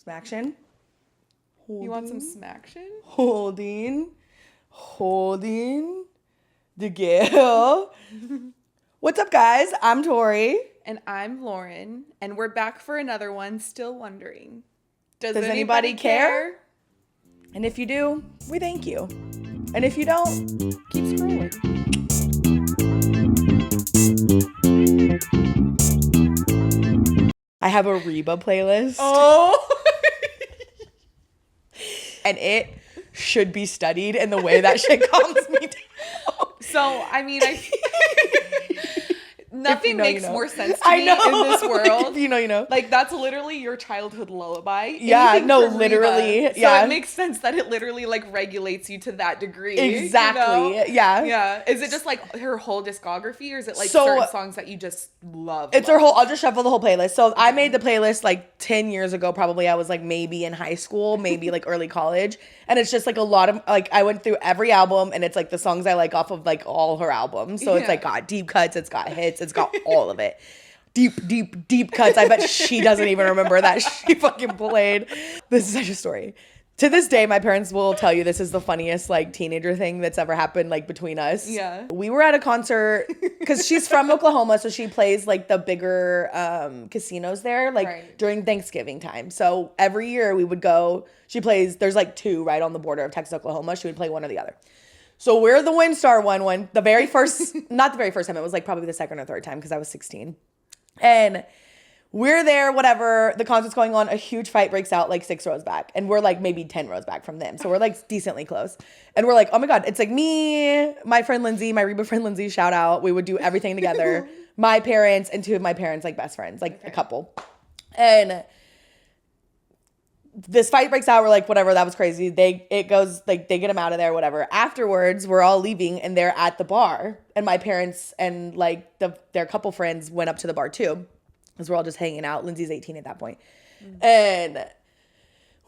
Smaction. You want some smaction? Holding the girl. What's up, guys? I'm Tori. And I'm Loren. And we're back for another one, still wondering. Does anybody care? And if you do, we thank you. And if you don't, keep scrolling. I have a Reba playlist. Oh! And it should be studied in the way that shit calms me down. So, I mean, nothing makes more sense to me know. in this world. If you know, you know. Like, that's literally your childhood lullaby. Yeah, Anything no, from literally. Reba. Yeah. So it makes sense that it literally, like, regulates you to that degree. Exactly. You know? Yeah. Yeah. Is it just, like, her whole discography, or is it, like, So, certain songs that you just love? It's her whole, I'll just shuffle the whole playlist. So I made the playlist, like, 10 years ago, probably. I was, like, maybe in high school, maybe, like, early college. And it's just, like, a lot of, like, I went through every album, and it's, like, the songs I like off of, like, all her albums. So it's, like, got deep cuts, it's got hits, it's got all of it. Deep cuts. I bet she doesn't even remember that she fucking played. This is such a story. To this day, my parents will tell you this is the funniest, like, teenager thing that's ever happened, like, between us. Yeah. We were at a concert, because she's from Oklahoma, so she plays, like, the bigger casinos there, like, during Thanksgiving time. So every year we would go, she plays, there's, like, two right on the border of Texas, Oklahoma. She would play one or the other. So we're the Windstar one, the very first, not the very first time, it was, like, probably the second or third time, because I was 16. And we're there, whatever, the concert's going on, a huge fight breaks out, like, 6 rows back. And we're, like, maybe 10 rows back from them. So we're, like, decently close. And we're like, oh my God, it's like me, my friend Lindsay, my Reba friend Lindsay, shout out. We would do everything together. My parents and two of my parents, like, best friends, like, a couple. And this fight breaks out. We're like, whatever, that was crazy. It goes, like, they get them out of there, whatever. Afterwards, we're all leaving and they're at the bar. And my parents and, like, their couple friends went up to the bar too. Because we're all just hanging out. Lindsay's 18 at that point. And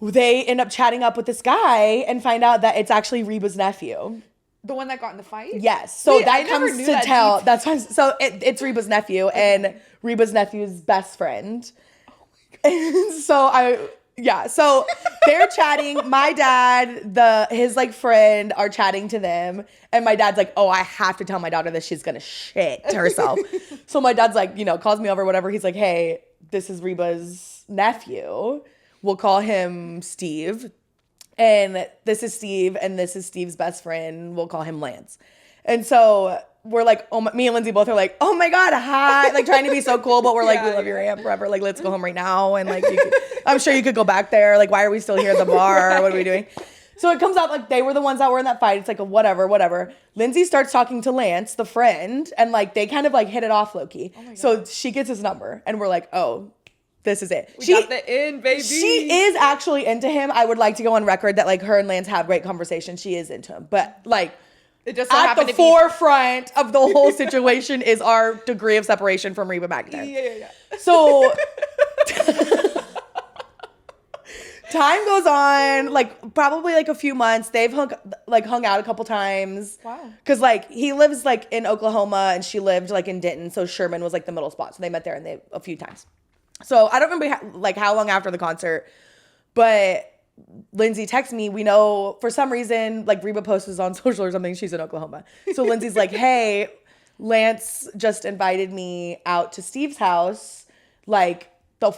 they end up chatting up with this guy and find out that it's actually Reba's nephew. The one that got in the fight? Yes. So Wait, that comes to tell. That's fine. So it's Reba's nephew and Reba's nephew's best friend. And so they're chatting. My dad, his like friend are chatting to them. And my dad's like, oh, I have to tell my daughter that she's going to shit herself. So my dad's like, calls me over, whatever. He's like, hey, this is Reba's nephew. We'll call him Steve. And this is Steve. And this is Steve's best friend. We'll call him Lance. And so we're like, me and Lindsay both are like, oh my God, hi. Like trying to be so cool. But we're like, we love your aunt forever. Like, let's go home right now. And like, I'm sure you could go back there. Like, why are we still here at the bar? What are we doing? So it comes out like they were the ones that were in that fight. It's like a whatever. Lindsay starts talking to Lance, the friend, and like they kind of like hit it off low-key. Oh so she gets his number and we're like, oh, this is it. We got the in, baby. She is actually into him. I would like to go on record that like her and Lance have great conversation. She is into him. But like it just so at the forefront of the whole situation is our degree of separation from Reba back there. Yeah. So time goes on, like probably like a few months. They've hung out a couple times. Wow. Cause like he lives like in Oklahoma and she lived like in Denton. So Sherman was like the middle spot. So they met there and a few times. So I don't remember how long after the concert, but Lindsay texts me. We know for some reason, like Reba posts on social or something. She's in Oklahoma. So Lindsay's like, hey, Lance just invited me out to Steve's house, like the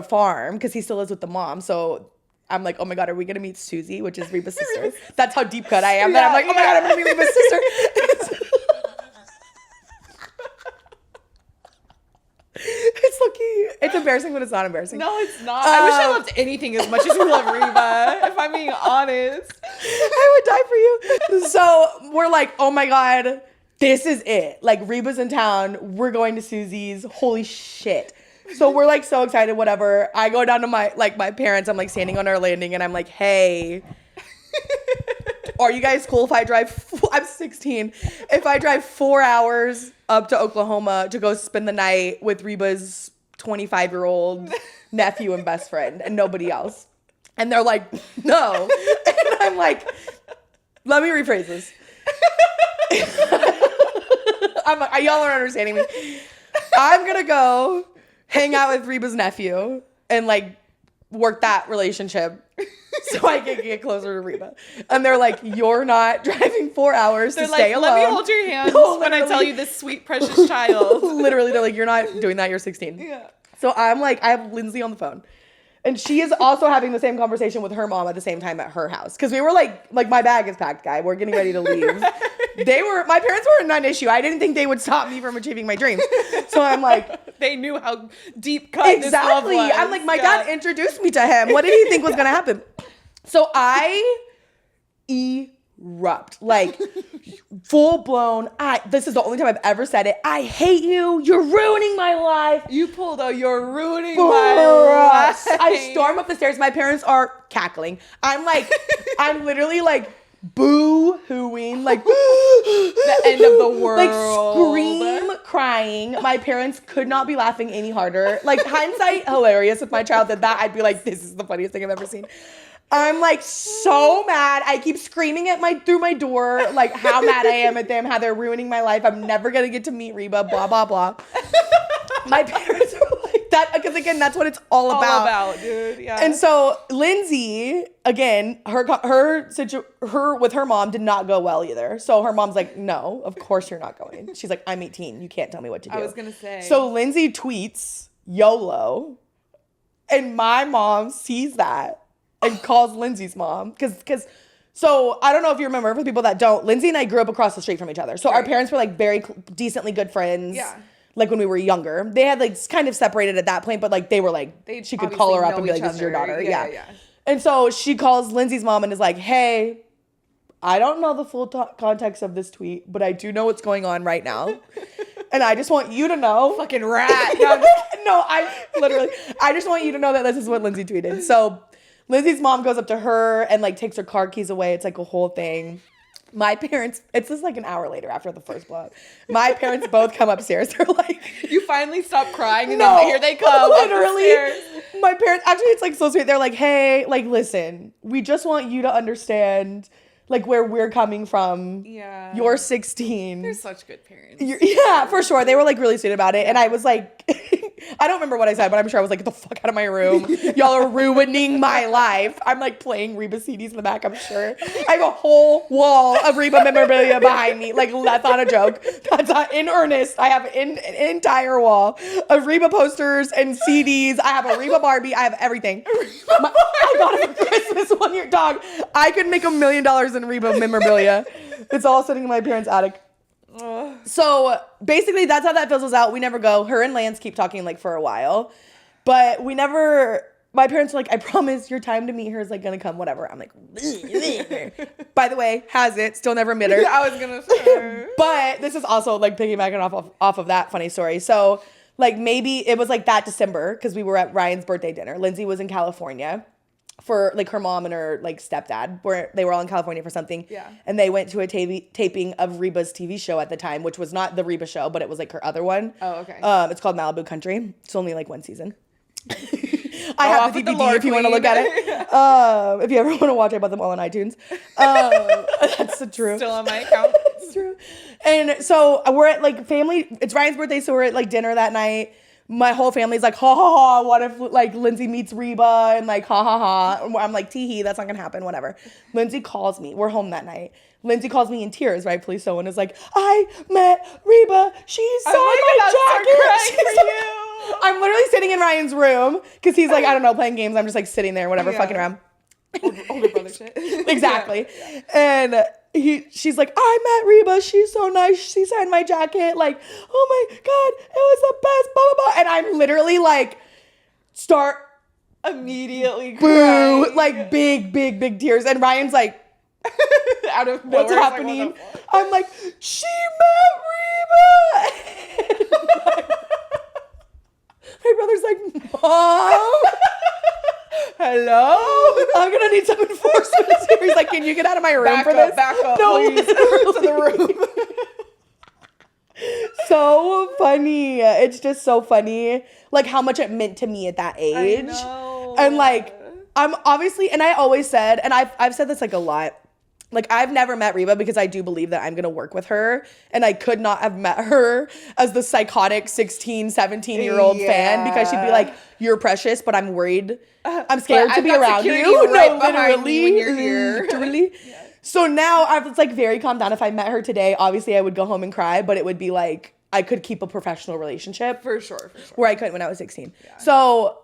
farm, because he still lives with the mom. So I'm like, oh my God, are we going to meet Susie, which is Reba's sister? That's how deep cut I am. That I'm like, oh my God, I'm going to meet Reba's sister. It's embarrassing, but it's not embarrassing. No, it's not. I wish I loved anything as much as we love Reba, if I'm being honest. I would die for you. So we're like, oh my God, this is it. Like Reba's in town. We're going to Susie's. Holy shit. So we're like so excited, whatever. I go down to my parents. I'm like standing on our landing and I'm like, hey, are you guys cool if I drive, I'm 16, if I drive 4 hours up to Oklahoma to go spend the night with Reba's 25-year-old nephew and best friend and nobody else? And they're like, no. And I'm like, let me rephrase this. I'm like, y'all aren't understanding me. I'm going to go hang out with Reba's nephew and like work that relationship so I can get closer to Reba. And they're like, you're not driving 4 hours to stay alone. Let me hold your hands when I tell you this sweet, precious child. Literally, they're like, you're not doing that. You're 16. Yeah. So I'm like, I have Lindsay on the phone. And she is also having the same conversation with her mom at the same time at her house. Because we were like my bag is packed, guy. We're getting ready to leave. My parents were a non-issue. I didn't think they would stop me from achieving my dreams. So I'm like. They knew how deep cut this love was. I'm like, my dad introduced me to him. What did he think was going to happen? So I erupt. Like, full blown. This is the only time I've ever said it. I hate you. You're ruining my life. You pulled a you're ruining my life. I storm up the stairs. My parents are cackling. I'm literally like boo-hooing, like the end of the world. Like scream crying. My parents could not be laughing any harder. Like hindsight, hilarious. If my child did that, I'd be like, this is the funniest thing I've ever seen. I'm like so mad. I keep screaming through my door, like how mad I am at them, how they're ruining my life. I'm never gonna get to meet Reba, blah, blah, blah. My parents are like that, because again, that's what it's all about. All about, dude, yeah. And so Lindsay, again, her with her mom did not go well either. So her mom's like, no, of course you're not going. She's like, I'm 18. You can't tell me what to do. I was gonna say. So Lindsay tweets YOLO, and my mom sees that and calls Lindsay's mom. So I don't know if you remember, for people that don't, Lindsay and I grew up across the street from each other. So our parents were like very decently good friends. Yeah. Like when we were younger. They had like kind of separated at that point, but like they were like, she could call her up and be like, this is your daughter. Yeah. And so she calls Lindsay's mom and is like, hey, I don't know the full context of this tweet, but I do know what's going on right now. And I just want you to know. Fucking rat. I just want you to know that this is what Lindsay tweeted. So Lindsay's mom goes up to her and like takes her car keys away. It's like a whole thing. My parents, it's just like an hour later after the first blow up. My parents both come upstairs. They're like, you finally stop crying and then here they come. Literally. My parents, actually, it's like so sweet. They're like, hey, like, listen, we just want you to understand like where we're coming from. Yeah. You're 16. They're such good parents. Yeah, for sure. They were like really sweet about it. And I was like, I don't remember what I said, but I'm sure I was like, get the fuck out of my room. Y'all are ruining my life. I'm like playing Reba CDs in the back, I'm sure. I have a whole wall of Reba memorabilia behind me. Like, that's not a joke. That's not in earnest. I have an entire wall of Reba posters and CDs. I have a Reba Barbie. I have everything. I got it for Christmas 1 year. Dog, I could make $1 million in Reba memorabilia. It's all sitting in my parents' attic. So basically that's how that fizzles out. We never go. Her and Lance keep talking like for a while, but we never, my parents are like, I promise your time to meet her is like gonna come, whatever. I'm like, by the way, has it, still never met her. I was gonna say. But this is also like piggybacking off of that funny story. So like maybe it was like that December, because we were at Ryan's birthday dinner. Lindsay was in California for like her mom and her like stepdad, where they were all in California for something. Yeah. And they went to a taping of Reba's TV show at the time, which was not the Reba show, but it was like her other one. Oh, okay. It's called Malibu Country. It's only like one season. I have the DVD if you want to look at it. If you ever want to watch it, I bought them all on iTunes. That's the truth. Still on my account. It's true. And so we're at like family, it's Ryan's birthday, so we're at like dinner that night. My whole family's like, ha ha ha, what if like Lindsay meets Reba, and like ha ha ha. I'm like, tee-hee, that's not gonna happen, whatever. Lindsay calls me, we're home that night. Lindsay calls me in tears, rightfully so, and is like, I met Reba, she saw my jacket. I'm literally sitting in Ryan's room, because he's like, I don't know, playing games. I'm just like sitting there, whatever, fucking around. Older brother shit. Exactly. Yeah. And she's like, I met Reba. She's so nice. She signed my jacket. Like, oh my God, it was the best, blah, blah, blah. And I'm literally like, start immediately boo, crying. like big tears. And Ryan's like, out of nowhere, what's happening? Like, what I'm like, she met Reba. My brother's like, Mom. Hello? I'm gonna need some enforcement here. He's like, can you get out of my room for this? Back up, no, please. To the room. So funny. It's just so funny. Like how much it meant to me at that age. I know. And like, I'm obviously, and I always said, and I've said this like a lot, like I've never met Reba because I do believe that I'm going to work with her, and I could not have met her as the psychotic 16, 17-year-old fan, because she'd be like, you're precious, but I'm worried I'm scared to I've be got around security you. right No, behind me literally. when you're here. Literally. Yeah. So now I was like very calmed down. If I met her today, obviously I would go home and cry, but it would be like I could keep a professional relationship. For sure. Where I couldn't when I was 16. Yeah. So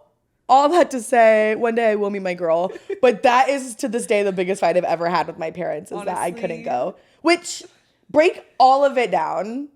all that to say, one day I will meet my girl. But that is to this day the biggest fight I've ever had with my parents is that I couldn't go. Which, break all of it down.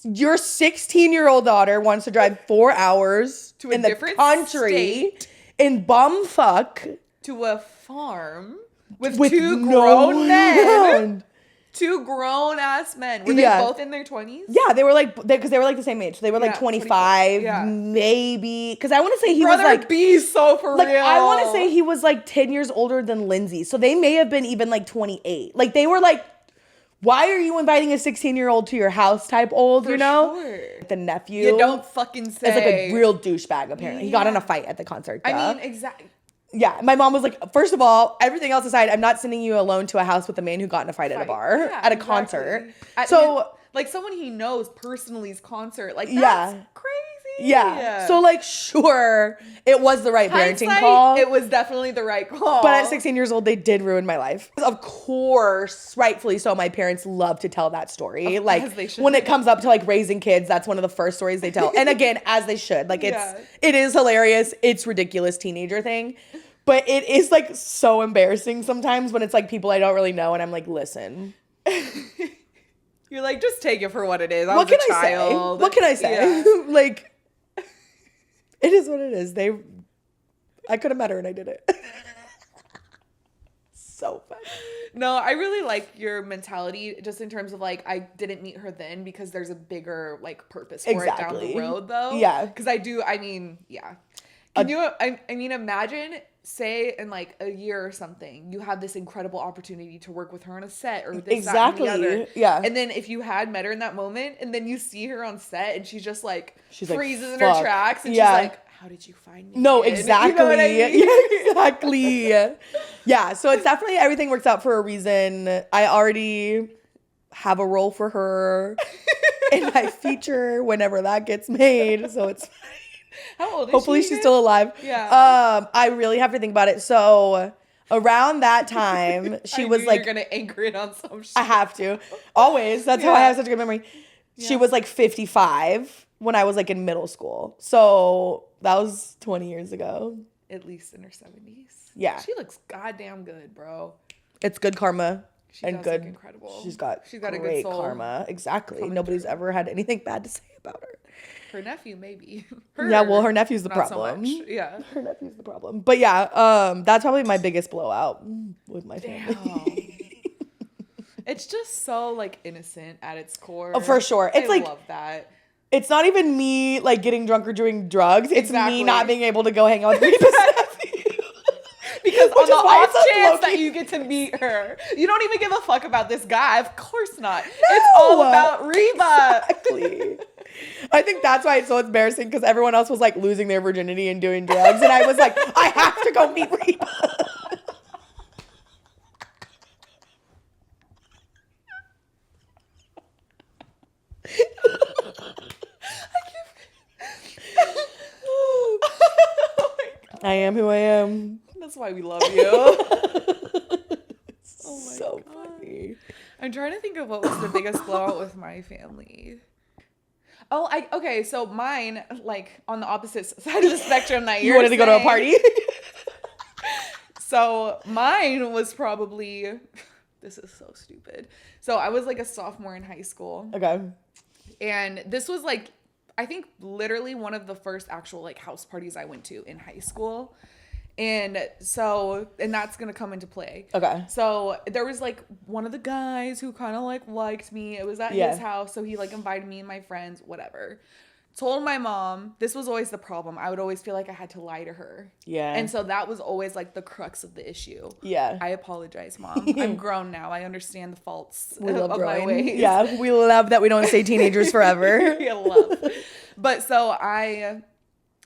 Your 16-year-old daughter wants to drive 4 hours To a in the different country state. in bumfuck To a farm with with two no grown men. ground. Two grown ass men. Were they Yeah. both in their 20s? Yeah, they were like, because they were like the same age. So they were like Yeah, 25, 25, yeah. maybe. Because I want to say he Brother was like, B, so for like, real. I want to say he was like 10 years older than Lindsay. So they may have been even like 28. Like they were like, why are you inviting a 16-year-old to your house type old, For you know? sure. The nephew. You don't fucking say. Is like a real douchebag, apparently. He got in a fight at the concert. I mean, exactly. Yeah, my mom was like, first of all, everything else aside, I'm not sending you alone to a house with a man who got in a fight at a bar, Yeah, at a exactly. concert. At So, like someone he knows personally's concert. Like, that's Yeah. crazy. yeah. So, like, sure, it was the right parenting Hindsight, call. it was definitely the right call. But at 16 years old, they did ruin my life. Of course, rightfully so, my parents love to tell that story. Like, they should. when it comes up to, like, raising kids, that's one of the first stories they tell. And again, as they should. Like, it is hilarious. It's ridiculous teenager thing. But it is, like, so embarrassing sometimes when it's, like, people I don't really know. And I'm like, listen. You're like, just take it for what it is. What can I say? What can I say? Yeah. Like, it is what it is. I could have met her and I did it. So funny. No, I really like your mentality just in terms of like, I didn't meet her then because there's a bigger like purpose for it down the road though. Yeah. Because I mean, yeah. I mean, imagine, say in like a year or something, you have this incredible opportunity to work with her on a set or this, Exactly. that, and the other. Yeah. And then if you had met her in that moment and then you see her on set and she's just like, She's freezes like, in her fuck. tracks and Yeah. she's like, how did you find me? No, kid?" exactly. You know what I mean? Yeah, exactly. Yeah, so it's definitely everything works out for a reason. I already have a role for her in my feature whenever that gets made, so it's fine. How old is Hopefully she she's again? still alive. Yeah. I really have to think about it. So around that time, she I was knew like, you're gonna anchor it on some shit. I have to. Always. That's how I have such a good memory. She was like 55 when I was like in middle school. So that was 20 years ago. At least in her 70s. Yeah. She looks goddamn good, bro. It's good karma. She and does good. look incredible. She's got a good great soul. karma. Exactly. Coming Nobody's through. ever had anything bad to say about her. Her nephew, maybe. Yeah, well, her nephew's the not so problem. much. Yeah. Her nephew's the problem. But yeah, that's probably my biggest blowout with my family. It's just so like innocent at its core. Oh, for sure. It's I like- love that. It's not even me like getting drunk or doing drugs. It's Exactly. me not being able to go hang out with Reba's nephew. Because on is the why off it's a chance that low-key- you get to meet her, you don't even give a fuck about this guy. Of course not. It's all about Reba. Exactly. I think that's why it's so embarrassing because everyone else was like losing their virginity and doing drugs. And I was like, I have to go meet Reba. I am who I am. That's why we love you. So funny. I'm trying to think of what was the biggest blowout with my family. Oh, okay, so mine, like, on the opposite side of the spectrum that You wanted to go to a saying. party? So mine was probably, this is so stupid. So I was like a sophomore in high school. Okay. And this was like, I think literally one of the first actual like house parties I went to in high school. And so, and that's going to come into play. Okay. So there was like one of the guys who kind of like liked me. It was at his house. So he like invited me and my friends, whatever. Told my mom, this was always the problem. I would always feel like I had to lie to her. Yeah. And so that was always like the crux of the issue. Yeah. I apologize, Mom. I'm grown now. I understand the faults We love of my growing. ways. Yeah, we love that we don't stay teenagers forever. We love. But so I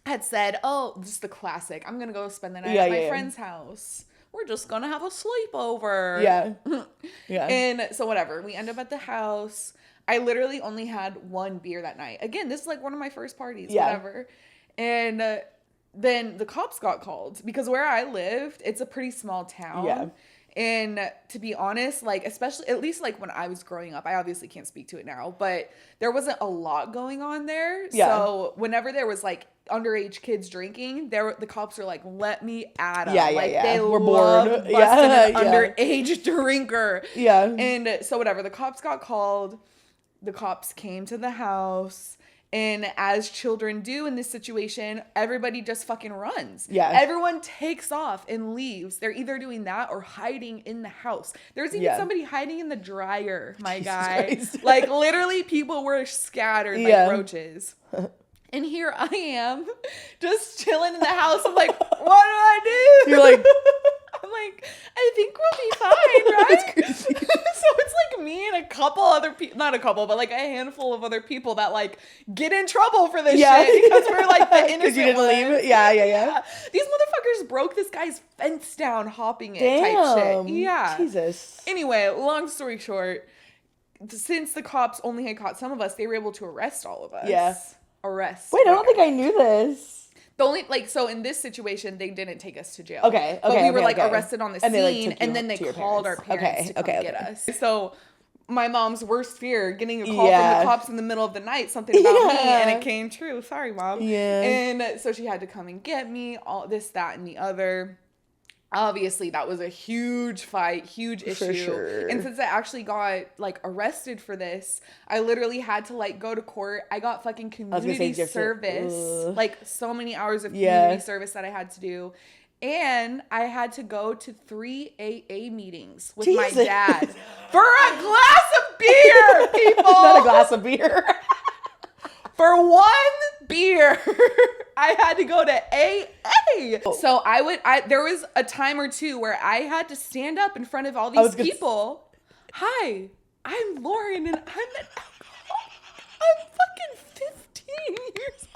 had said, oh, just the classic. I'm going to go spend the night at my friend's house. We're just going to have a sleepover. Yeah. Yeah. And so whatever. We end up at the house. I literally only had one beer that night. Again, this is like one of my first parties, whatever. And then the cops got called because where I lived, it's a pretty small town. Yeah. And to be honest, like, especially, at least like when I was growing up, I obviously can't speak to it now, but there wasn't a lot going on there. Yeah. So whenever there was like underage kids drinking, the cops were like, let me at them. Yeah, like, yeah. they We're love bored. busting Yeah, an yeah. underage drinker. Yeah. And so whatever, the cops got called. The cops came to the house. And as children do in this situation, everybody just fucking runs. Yeah. Everyone takes off and leaves. They're either doing that or hiding in the house. There's even somebody hiding in the dryer, my guy. Like, literally, people were scattered like roaches. And here I am, just chilling in the house. I'm like, what do I do? You're like... I'm like, I think we'll be fine, right? So it's like me and a couple other people, not a couple, but like a handful of other people that like get in trouble for this shit because we're like the innocent you didn't ones. leave? Yeah. These motherfuckers broke this guy's fence down hopping it type shit. Yeah. Jesus. Anyway, long story short, since the cops only had caught some of us, they were able to arrest all of us. Yeah. Arrest. Wait, I don't think I knew this. The only, like, so in this situation, they didn't take us to jail. Okay. But we were, like, arrested on the scene, took and you then they to your called our parents to come get us. So my mom's worst fear, getting a call from the cops in the middle of the night, something about me, and it came true. Sorry, Mom. Yeah. And so she had to come and get me, all this, that, and the other. Obviously, that was a huge fight, huge issue. For sure. And since I actually got, like, arrested for this, I literally had to, like, go to court. I got fucking community service. Like, so many hours of community service that I had to do. And I had to go to 3 AA meetings with my dad for a glass of beer, people. Not a glass of beer. For one beer, I had to go to AA. So there was a time or two where I had to stand up in front of all these people. Hi, I'm Loren and I'm an alcoholic. I'm fucking 15 years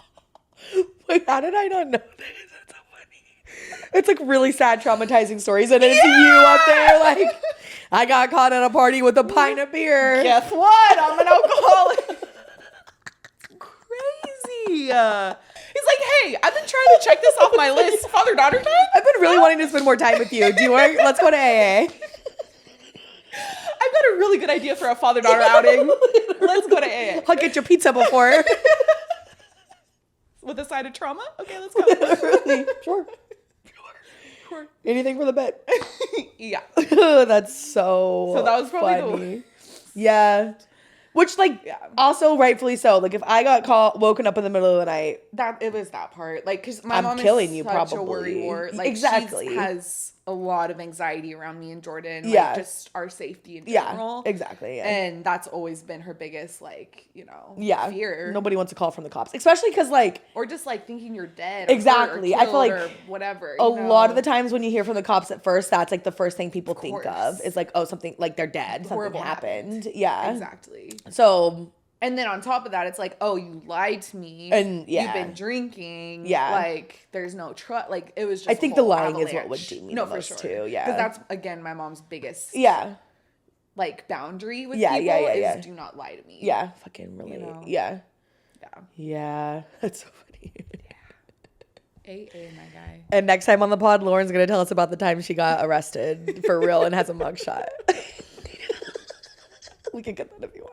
old. Wait, how did I not know this? That's so funny. It's like really sad, traumatizing stories, and it's you up there like, I got caught at a party with a pint of beer. Guess what? I'm an alcoholic. He's like, hey, I've been trying to check this off my list. Father-daughter time? I've been really wanting to spend more time with you. Do you want? Let's go to AA. I've got a really good idea for a father-daughter outing. Let's go to AA. I'll get your pizza before. With a side of trauma? Okay, let's go. Sure. Anything for the bet. Yeah. That's so that was probably funny. Yeah. Which, like, also rightfully so. Like, if I got woken up in the middle of the night, it was that part. Like, because my mom killing is you, such probably. a worrywart. Like, exactly. She has a lot of anxiety around me and Jordan. Like, Yeah. just our safety in general. Yeah, exactly. Yeah. And that's always been her biggest, like, fear. Nobody wants to call from the cops, especially because, like, or just like thinking you're dead. Or exactly. Hurt or I feel like or whatever. A lot of the times when you hear from the cops at first, that's like the first thing people think of is like, oh, something like they're dead. Something happened. Yeah. Exactly. So. And then on top of that, it's like, oh, you lied to me. And you've been drinking. Yeah. Like, there's no trust. Like, it was just I think the lying is what would do me the most too. Yeah. Because that's, again, my mom's biggest. Yeah. Like, boundary with people is do not lie to me. Yeah. Fucking really. Yeah. Yeah. Yeah. That's so funny. AA, my guy. And next time on the pod, Lauren's going to tell us about the time she got arrested for real and has a mugshot. We can get that if you want.